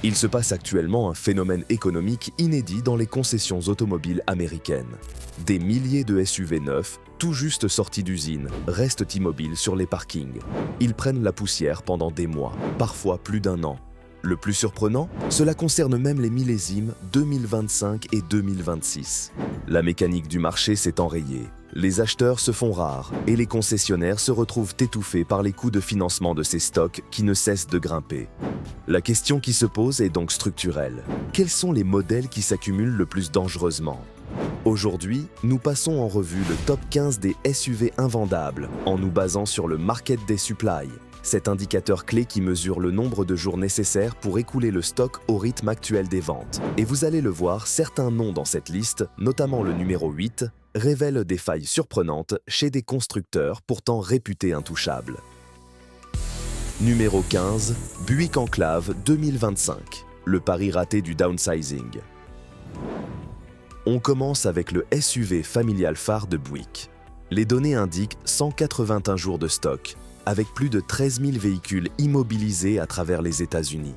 Il se passe actuellement un phénomène économique inédit dans les concessions automobiles américaines. Des milliers de SUV neufs, tout juste sortis d'usine, restent immobiles sur les parkings. Ils prennent la poussière pendant des mois, parfois plus d'1 an. Le plus surprenant, cela concerne même les millésimes 2025 et 2026. La mécanique du marché s'est enrayée. Les acheteurs se font rares et les concessionnaires se retrouvent étouffés par les coûts de financement de ces stocks qui ne cessent de grimper. La question qui se pose est donc structurelle. Quels sont les modèles qui s'accumulent le plus dangereusement ? Aujourd'hui, nous passons en revue le top 15 des SUV invendables en nous basant sur le Market Day Supply, cet indicateur clé qui mesure le nombre de jours nécessaires pour écouler le stock au rythme actuel des ventes. Et vous allez le voir, certains noms dans cette liste, notamment le numéro 8, révèlent des failles surprenantes chez des constructeurs pourtant réputés intouchables. Numéro 15, Buick Enclave 2025, le pari raté du downsizing. On commence avec le SUV familial phare de Buick. Les données indiquent 181 jours de stock, avec plus de 13 000 véhicules immobilisés à travers les États-Unis.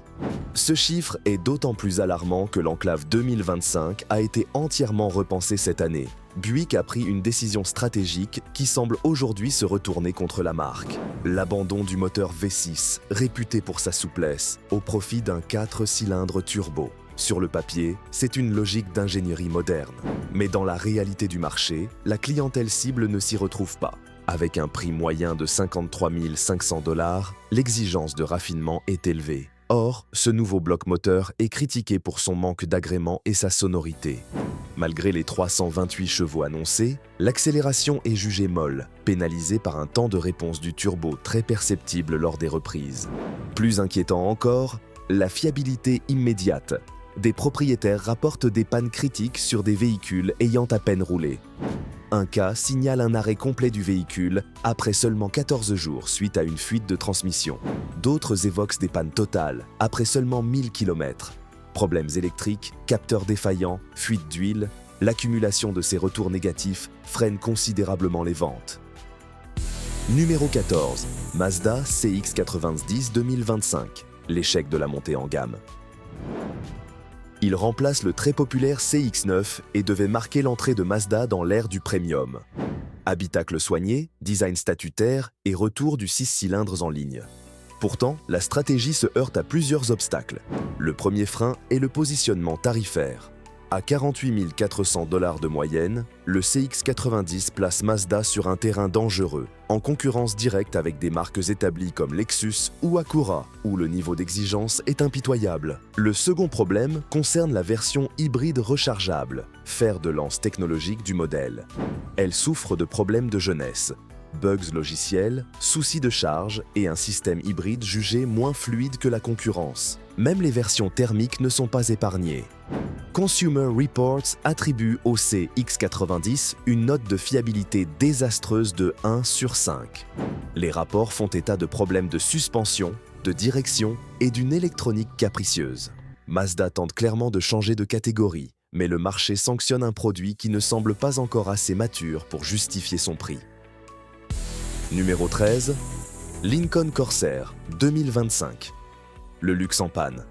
Ce chiffre est d'autant plus alarmant que l'Enclave 2025 a été entièrement repensée cette année. Buick a pris une décision stratégique qui semble aujourd'hui se retourner contre la marque. L'abandon du moteur V6, réputé pour sa souplesse, au profit d'un 4 cylindres turbo. Sur le papier, c'est une logique d'ingénierie moderne. Mais dans la réalité du marché, la clientèle cible ne s'y retrouve pas. Avec un prix moyen de 53 500 $, l'exigence de raffinement est élevée. Or, ce nouveau bloc moteur est critiqué pour son manque d'agrément et sa sonorité. Malgré les 328 chevaux annoncés, l'accélération est jugée molle, pénalisée par un temps de réponse du turbo très perceptible lors des reprises. Plus inquiétant encore, la fiabilité immédiate. Des propriétaires rapportent des pannes critiques sur des véhicules ayant à peine roulé. Un cas signale un arrêt complet du véhicule après seulement 14 jours suite à une fuite de transmission. D'autres évoquent des pannes totales après seulement 1000 km. Problèmes électriques, capteurs défaillants, fuite d'huile, l'accumulation de ces retours négatifs freine considérablement les ventes. Numéro 14, Mazda CX-90 2025, l'échec de la montée en gamme. Il remplace le très populaire CX-9 et devait marquer l'entrée de Mazda dans l'ère du premium. Habitacle soigné, design statutaire et retour du 6 cylindres en ligne. Pourtant, la stratégie se heurte à plusieurs obstacles. Le premier frein est le positionnement tarifaire. À 48 400 $ de moyenne, le CX-90 place Mazda sur un terrain dangereux, en concurrence directe avec des marques établies comme Lexus ou Acura, où le niveau d'exigence est impitoyable. Le second problème concerne la version hybride rechargeable, fer de lance technologique du modèle. Elle souffre de problèmes de jeunesse, bugs logiciels, soucis de charge et un système hybride jugé moins fluide que la concurrence. Même les versions thermiques ne sont pas épargnées. Consumer Reports attribue au CX-90 une note de fiabilité désastreuse de 1 sur 5. Les rapports font état de problèmes de suspension, de direction et d'une électronique capricieuse. Mazda tente clairement de changer de catégorie, mais le marché sanctionne un produit qui ne semble pas encore assez mature pour justifier son prix. Numéro 13, Lincoln Corsair 2025, le luxe en panne.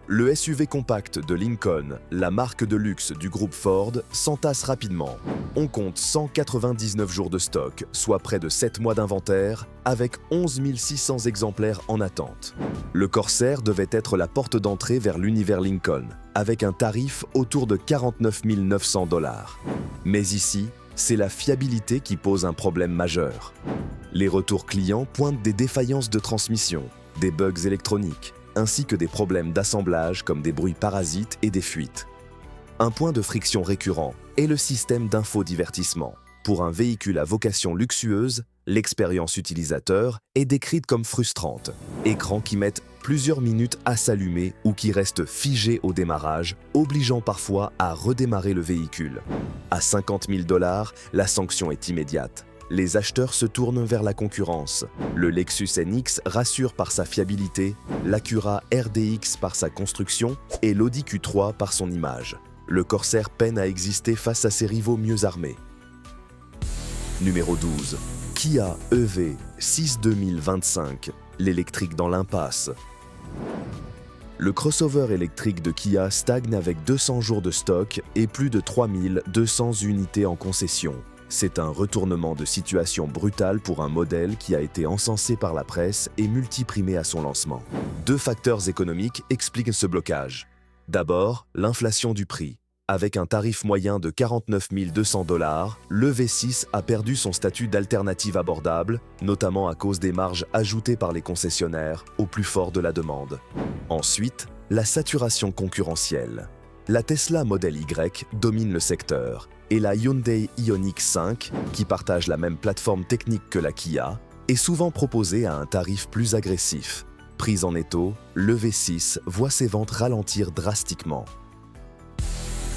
Le SUV compact de Lincoln, la marque de luxe du groupe Ford, s'entasse rapidement. On compte 199 jours de stock, soit près de 7 mois d'inventaire, avec 11 600 exemplaires en attente. Le Corsair devait être la porte d'entrée vers l'univers Lincoln, avec un tarif autour de 49 900 $. Mais ici, c'est la fiabilité qui pose un problème majeur. Les retours clients pointent des défaillances de transmission, des bugs électroniques, ainsi que des problèmes d'assemblage comme des bruits parasites et des fuites. Un point de friction récurrent est le système d'infodivertissement. Pour un véhicule à vocation luxueuse, l'expérience utilisateur est décrite comme frustrante. Écrans qui mettent plusieurs minutes à s'allumer ou qui restent figés au démarrage, obligeant parfois à redémarrer le véhicule. À 50 000 $, la sanction est immédiate. Les acheteurs se tournent vers la concurrence. Le Lexus NX rassure par sa fiabilité, l'Acura RDX par sa construction et l'Audi Q3 par son image. Le Corsair peine à exister face à ses rivaux mieux armés. Numéro 12. Kia EV6 2025, l'électrique dans l'impasse. Le crossover électrique de Kia stagne avec 200 jours de stock et plus de 3200 unités en concession. C'est un retournement de situation brutal pour un modèle qui a été encensé par la presse et multiprimé à son lancement. Deux facteurs économiques expliquent ce blocage. D'abord, l'inflation du prix. Avec un tarif moyen de 49 200 $, le V6 a perdu son statut d'alternative abordable, notamment à cause des marges ajoutées par les concessionnaires au plus fort de la demande. Ensuite, la saturation concurrentielle. La Tesla Model Y domine le secteur et la Hyundai Ioniq 5, qui partage la même plateforme technique que la Kia, est souvent proposée à un tarif plus agressif. Prise en étau, le V6 voit ses ventes ralentir drastiquement.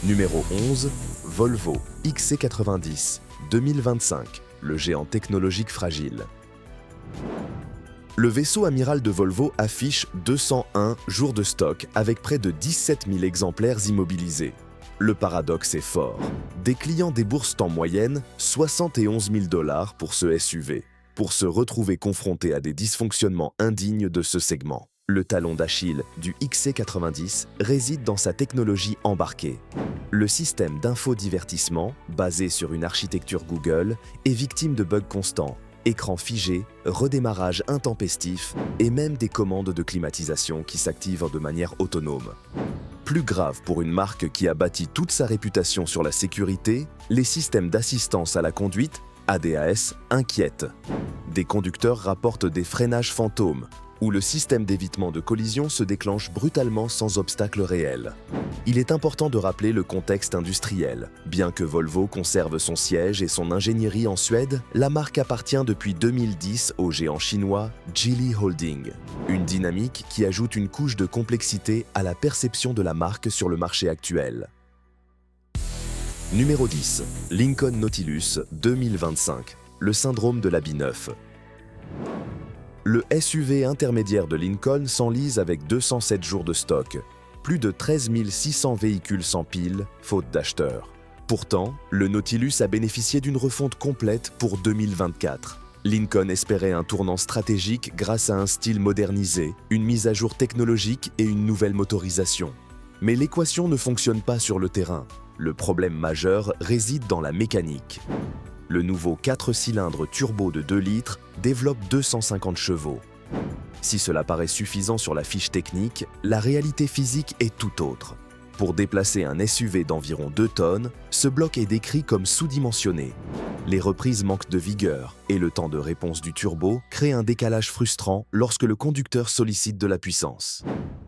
Numéro 11, Volvo XC90 2025, le géant technologique fragile. Le vaisseau amiral de Volvo affiche 201 jours de stock avec près de 17 000 exemplaires immobilisés. Le paradoxe est fort. Des clients déboursent en moyenne 71 000 $ pour ce SUV, pour se retrouver confrontés à des dysfonctionnements indignes de ce segment. Le talon d'Achille du XC90 réside dans sa technologie embarquée. Le système d'infodivertissement, basé sur une architecture Google, est victime de bugs constants, écran figé, redémarrage intempestif et même des commandes de climatisation qui s'activent de manière autonome. Plus grave pour une marque qui a bâti toute sa réputation sur la sécurité, les systèmes d'assistance à la conduite, ADAS, inquiètent. Des conducteurs rapportent des freinages fantômes, où le système d'évitement de collision se déclenche brutalement sans obstacle réel. Il est important de rappeler le contexte industriel. Bien que Volvo conserve son siège et son ingénierie en Suède, la marque appartient depuis 2010 au géant chinois Geely Holding. Une dynamique qui ajoute une couche de complexité à la perception de la marque sur le marché actuel. Numéro 10. Lincoln Nautilus 2025, le syndrome de l'habit neuf. Le SUV intermédiaire de Lincoln s'enlise avec 207 jours de stock, plus de 13 600 véhicules sans pile, faute d'acheteurs. Pourtant, le Nautilus a bénéficié d'une refonte complète pour 2024. Lincoln espérait un tournant stratégique grâce à un style modernisé, une mise à jour technologique et une nouvelle motorisation. Mais l'équation ne fonctionne pas sur le terrain. Le problème majeur réside dans la mécanique. Le nouveau 4 cylindres turbo de 2 litres développe 250 chevaux. Si cela paraît suffisant sur la fiche technique, la réalité physique est tout autre. Pour déplacer un SUV d'environ 2 tonnes, ce bloc est décrit comme sous-dimensionné. Les reprises manquent de vigueur et le temps de réponse du turbo crée un décalage frustrant lorsque le conducteur sollicite de la puissance.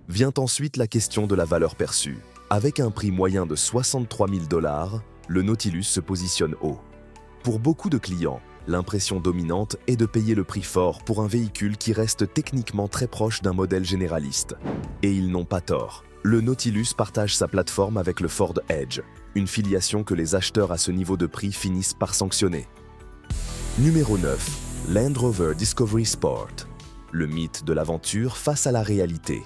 Vient ensuite la question de la valeur perçue. Avec un prix moyen de 63 000 $, le Nautilus se positionne haut. Pour beaucoup de clients, l'impression dominante est de payer le prix fort pour un véhicule qui reste techniquement très proche d'un modèle généraliste. Et ils n'ont pas tort. Le Nautilus partage sa plateforme avec le Ford Edge, une filiation que les acheteurs à ce niveau de prix finissent par sanctionner. Numéro 9. Land Rover Discovery Sport. Le mythe de l'aventure face à la réalité.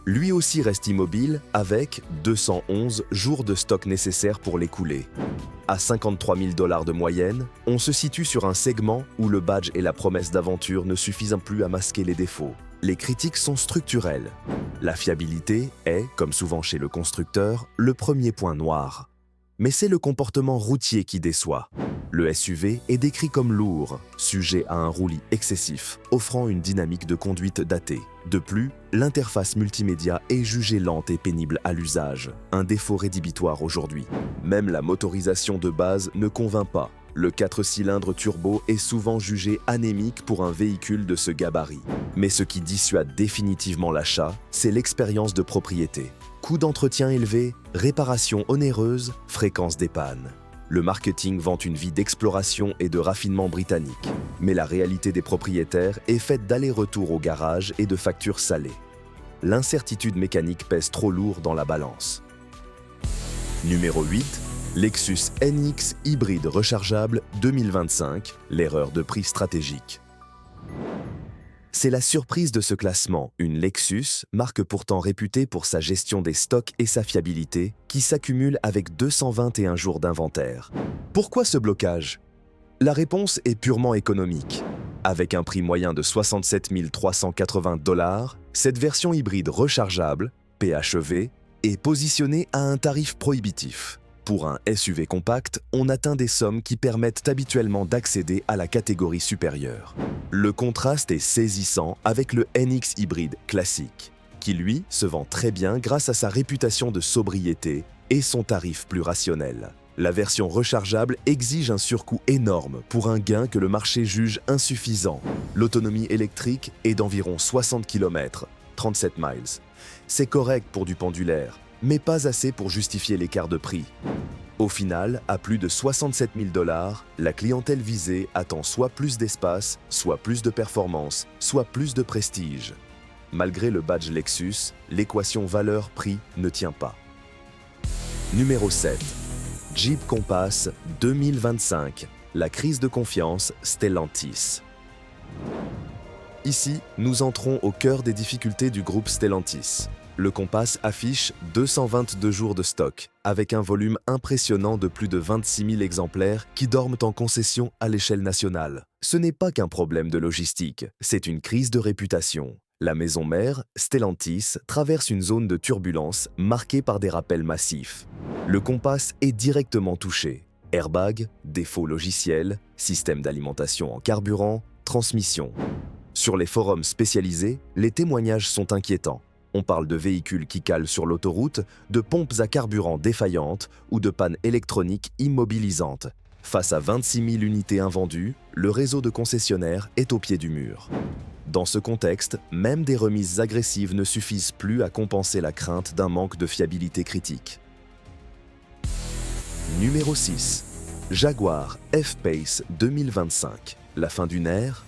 Lui aussi reste immobile avec 211 jours de stock nécessaires pour l'écouler. À 53 000 $ de moyenne, on se situe sur un segment où le badge et la promesse d'aventure ne suffisent plus à masquer les défauts. Les critiques sont structurelles. La fiabilité est, comme souvent chez le constructeur, le premier point noir. Mais c'est le comportement routier qui déçoit. Le SUV est décrit comme lourd, sujet à un roulis excessif, offrant une dynamique de conduite datée. De plus, l'interface multimédia est jugée lente et pénible à l'usage, un défaut rédhibitoire aujourd'hui. Même la motorisation de base ne convainc pas. Le 4 cylindres turbo est souvent jugé anémique pour un véhicule de ce gabarit. Mais ce qui dissuade définitivement l'achat, c'est l'expérience de propriété. Coût d'entretien élevé, réparation onéreuse, fréquence des pannes. Le marketing vante une vie d'exploration et de raffinement britannique. Mais la réalité des propriétaires est faite d'allers-retours au garage et de factures salées. L'incertitude mécanique pèse trop lourd dans la balance. Numéro 8. Lexus NX hybride rechargeable 2025, l'erreur de prix stratégique. C'est la surprise de ce classement, une Lexus, marque pourtant réputée pour sa gestion des stocks et sa fiabilité, qui s'accumule avec 221 jours d'inventaire. Pourquoi ce blocage? La réponse est purement économique. Avec un prix moyen de 67 380 $, cette version hybride rechargeable, PHEV, est positionnée à un tarif prohibitif. Pour un SUV compact, on atteint des sommes qui permettent habituellement d'accéder à la catégorie supérieure. Le contraste est saisissant avec le NX hybride classique, qui lui se vend très bien grâce à sa réputation de sobriété et son tarif plus rationnel. La version rechargeable exige un surcoût énorme pour un gain que le marché juge insuffisant. L'autonomie électrique est d'environ 60 km, 37 miles. C'est correct pour du pendulaire, mais pas assez pour justifier l'écart de prix. Au final, à plus de 67 000 $, la clientèle visée attend soit plus d'espace, soit plus de performance, soit plus de prestige. Malgré le badge Lexus, l'équation valeur-prix ne tient pas. Numéro 7. Jeep Compass 2025, la crise de confiance Stellantis. Ici, nous entrons au cœur des difficultés du groupe Stellantis. Le Compass affiche 222 jours de stock, avec un volume impressionnant de plus de 26 000 exemplaires qui dorment en concession à l'échelle nationale. Ce n'est pas qu'un problème de logistique, c'est une crise de réputation. La maison mère, Stellantis, traverse une zone de turbulence marquée par des rappels massifs. Le Compass est directement touché. Airbag, défauts logiciels, système d'alimentation en carburant, transmission. Sur les forums spécialisés, les témoignages sont inquiétants. On parle de véhicules qui calent sur l'autoroute, de pompes à carburant défaillantes ou de pannes électroniques immobilisantes. Face à 26 000 unités invendues, le réseau de concessionnaires est au pied du mur. Dans ce contexte, même des remises agressives ne suffisent plus à compenser la crainte d'un manque de fiabilité critique. Numéro 6. Jaguar F-Pace 2025. La fin d'une ère?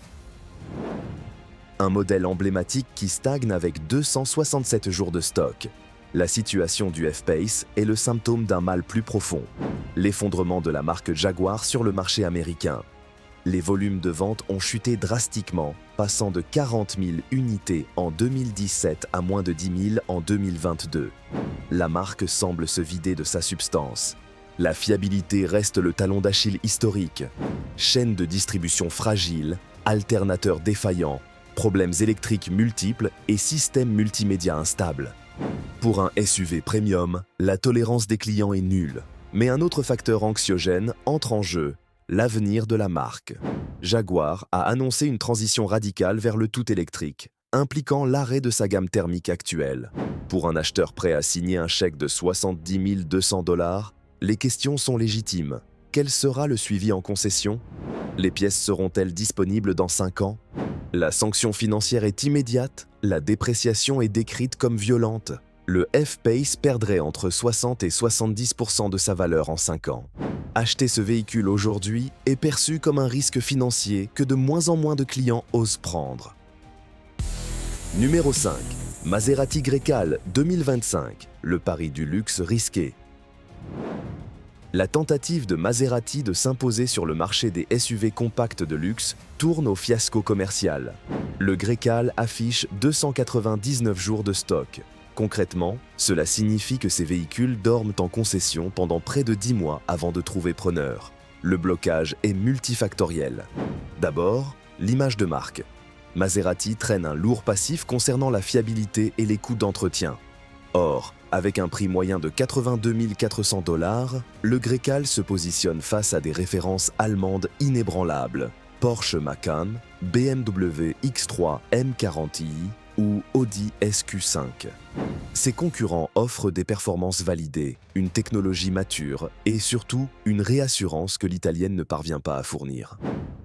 Un modèle emblématique qui stagne avec 267 jours de stock. La situation du F-Pace est le symptôme d'un mal plus profond, l'effondrement de la marque Jaguar sur le marché américain. Les volumes de vente ont chuté drastiquement, passant de 40 000 unités en 2017 à moins de 10 000 en 2022. La marque semble se vider de sa substance. La fiabilité reste le talon d'Achille historique. Chaîne de distribution fragile, alternateurs défaillants, problèmes électriques multiples et système multimédia instable. Pour un SUV premium, la tolérance des clients est nulle. Mais un autre facteur anxiogène entre en jeu, l'avenir de la marque. Jaguar a annoncé une transition radicale vers le tout électrique, impliquant l'arrêt de sa gamme thermique actuelle. Pour un acheteur prêt à signer un chèque de 70 200 $, les questions sont légitimes. Quel sera le suivi en concession? Les pièces seront-elles disponibles dans 5 ans? La sanction financière est immédiate, la dépréciation est décrite comme violente. Le F-Pace perdrait entre 60 et 70% de sa valeur en 5 ans. Acheter ce véhicule aujourd'hui est perçu comme un risque financier que de moins en moins de clients osent prendre. Numéro 5. Maserati Grecale 2025, le pari du luxe risqué. La tentative de Maserati de s'imposer sur le marché des SUV compacts de luxe tourne au fiasco commercial. Le Grecale affiche 299 jours de stock. Concrètement, cela signifie que ces véhicules dorment en concession pendant près de 10 mois avant de trouver preneur. Le blocage est multifactoriel. D'abord, l'image de marque. Maserati traîne un lourd passif concernant la fiabilité et les coûts d'entretien. Or, avec un prix moyen de 82 400 $, le Grecale se positionne face à des références allemandes inébranlables. Porsche Macan, BMW X3 M40i ou Audi SQ5. Ses concurrents offrent des performances validées, une technologie mature et surtout une réassurance que l'italienne ne parvient pas à fournir.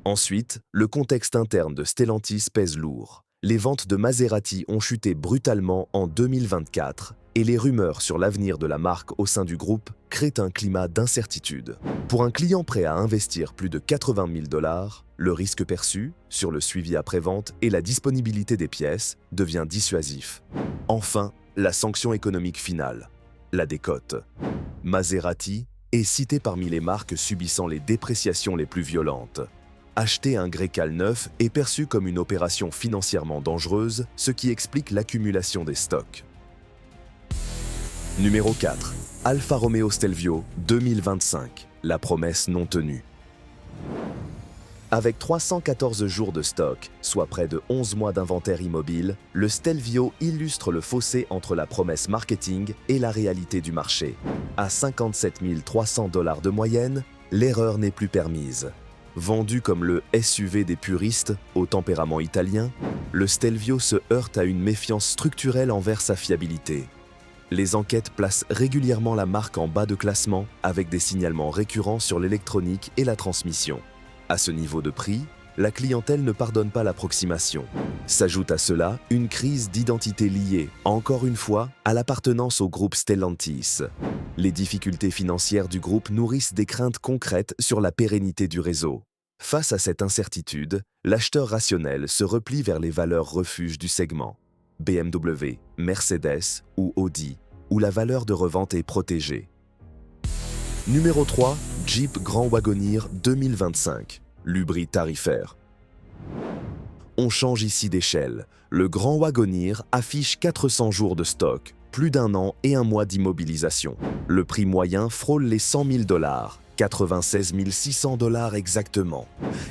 Ensuite, le contexte interne de Stellantis pèse lourd. Les ventes de Maserati ont chuté brutalement en 2024 et les rumeurs sur l'avenir de la marque au sein du groupe créent un climat d'incertitude. Pour un client prêt à investir plus de 80 000 $, le risque perçu, sur le suivi après-vente et la disponibilité des pièces, devient dissuasif. Enfin, la sanction économique finale, la décote. Maserati est cité parmi les marques subissant les dépréciations les plus violentes. Acheter un Grecale neuf est perçu comme une opération financièrement dangereuse, ce qui explique l'accumulation des stocks. Numéro 4. Alfa Romeo Stelvio 2025, la promesse non tenue. Avec 314 jours de stock, soit près de 11 mois d'inventaire immobile, le Stelvio illustre le fossé entre la promesse marketing et la réalité du marché. À 57 300 $ de moyenne, l'erreur n'est plus permise. Vendu comme le SUV des puristes, au tempérament italien, le Stelvio se heurte à une méfiance structurelle envers sa fiabilité. Les enquêtes placent régulièrement la marque en bas de classement avec des signalements récurrents sur l'électronique et la transmission. À ce niveau de prix, la clientèle ne pardonne pas l'approximation. S'ajoute à cela une crise d'identité liée, encore une fois, à l'appartenance au groupe Stellantis. Les difficultés financières du groupe nourrissent des craintes concrètes sur la pérennité du réseau. Face à cette incertitude, l'acheteur rationnel se replie vers les valeurs refuges du segment. BMW, Mercedes ou Audi, où la valeur de revente est protégée. Numéro 3, Jeep Grand Wagoneer 2025, l'hybrid tarifaire. On change ici d'échelle. Le Grand Wagoneer affiche 400 jours de stock, plus d'1 an et 1 mois d'immobilisation. Le prix moyen frôle les 100 000 $, 96 600 $ exactement.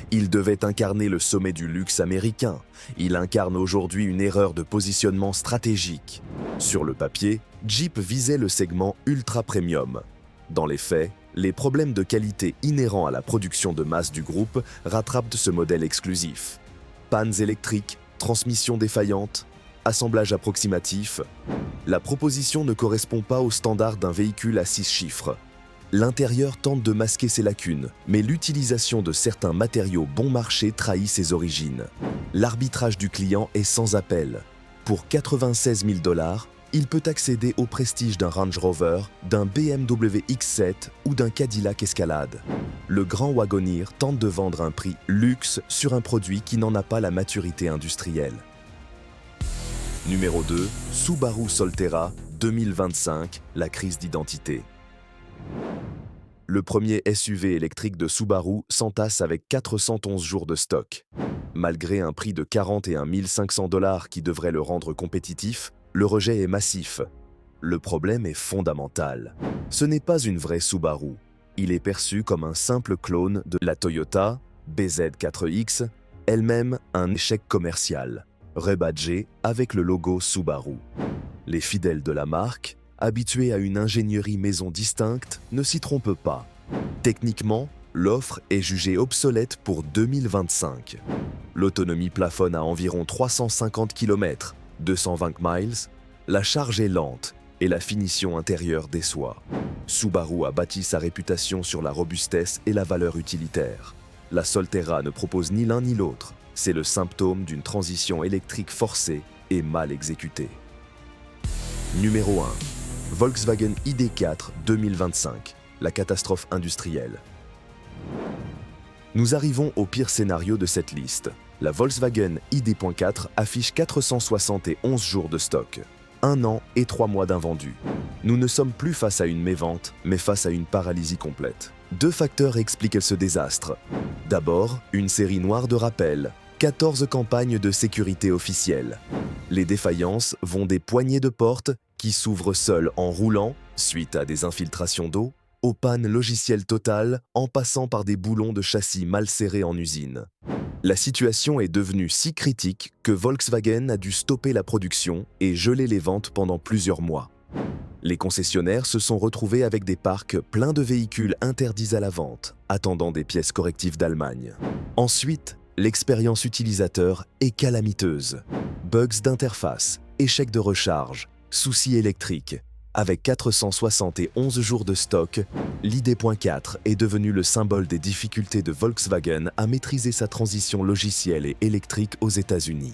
Il devait incarner le sommet du luxe américain. Il incarne aujourd'hui une erreur de positionnement stratégique. Sur le papier, Jeep visait le segment ultra premium. Dans les faits, les problèmes de qualité inhérents à la production de masse du groupe rattrapent ce modèle exclusif. Pannes électriques, transmission défaillante, assemblage approximatif. La proposition ne correspond pas aux standards d'un véhicule à 6 chiffres. L'intérieur tente de masquer ses lacunes, mais l'utilisation de certains matériaux bon marché trahit ses origines. L'arbitrage du client est sans appel. Pour 96 000 $, il peut accéder au prestige d'un Range Rover, d'un BMW X7 ou d'un Cadillac Escalade. Le Grand Wagoneer tente de vendre un prix luxe sur un produit qui n'en a pas la maturité industrielle. Numéro 2, Subaru Solterra 2025, la crise d'identité. Le premier SUV électrique de Subaru s'entasse avec 411 jours de stock. Malgré un prix de 41 500 $ qui devrait le rendre compétitif, le rejet est massif. Le problème est fondamental. Ce n'est pas une vraie Subaru. Il est perçu comme un simple clone de la Toyota BZ4X, elle-même un échec commercial, rebadgé avec le logo Subaru. Les fidèles de la marque, habitués à une ingénierie maison distincte, ne s'y trompent pas. Techniquement, l'offre est jugée obsolète pour 2025. L'autonomie plafonne à environ 350 km, 220 miles, la charge est lente et la finition intérieure déçoit. Subaru a bâti sa réputation sur la robustesse et la valeur utilitaire. La Solterra ne propose ni l'un ni l'autre. C'est le symptôme d'une transition électrique forcée et mal exécutée. Numéro 1. Volkswagen ID.4 2025, la catastrophe industrielle. Nous arrivons au pire scénario de cette liste. La Volkswagen ID.4 affiche 471 jours de stock, 1 an et 3 mois d'invendu. Nous ne sommes plus face à une mévente, mais face à une paralysie complète. 2 facteurs expliquent ce désastre. D'abord, une série noire de rappels, 14 campagnes de sécurité officielles. Les défaillances vont des poignées de porte qui s'ouvrent seules en roulant, suite à des infiltrations d'eau, aux pannes logicielles totales en passant par des boulons de châssis mal serrés en usine. La situation est devenue si critique que Volkswagen a dû stopper la production et geler les ventes pendant plusieurs mois. Les concessionnaires se sont retrouvés avec des parcs pleins de véhicules interdits à la vente, attendant des pièces correctives d'Allemagne. Ensuite, l'expérience utilisateur est calamiteuse. Bugs d'interface, échecs de recharge, soucis électriques. Avec 471 jours de stock, l'ID.4 est devenu le symbole des difficultés de Volkswagen à maîtriser sa transition logicielle et électrique aux États-Unis.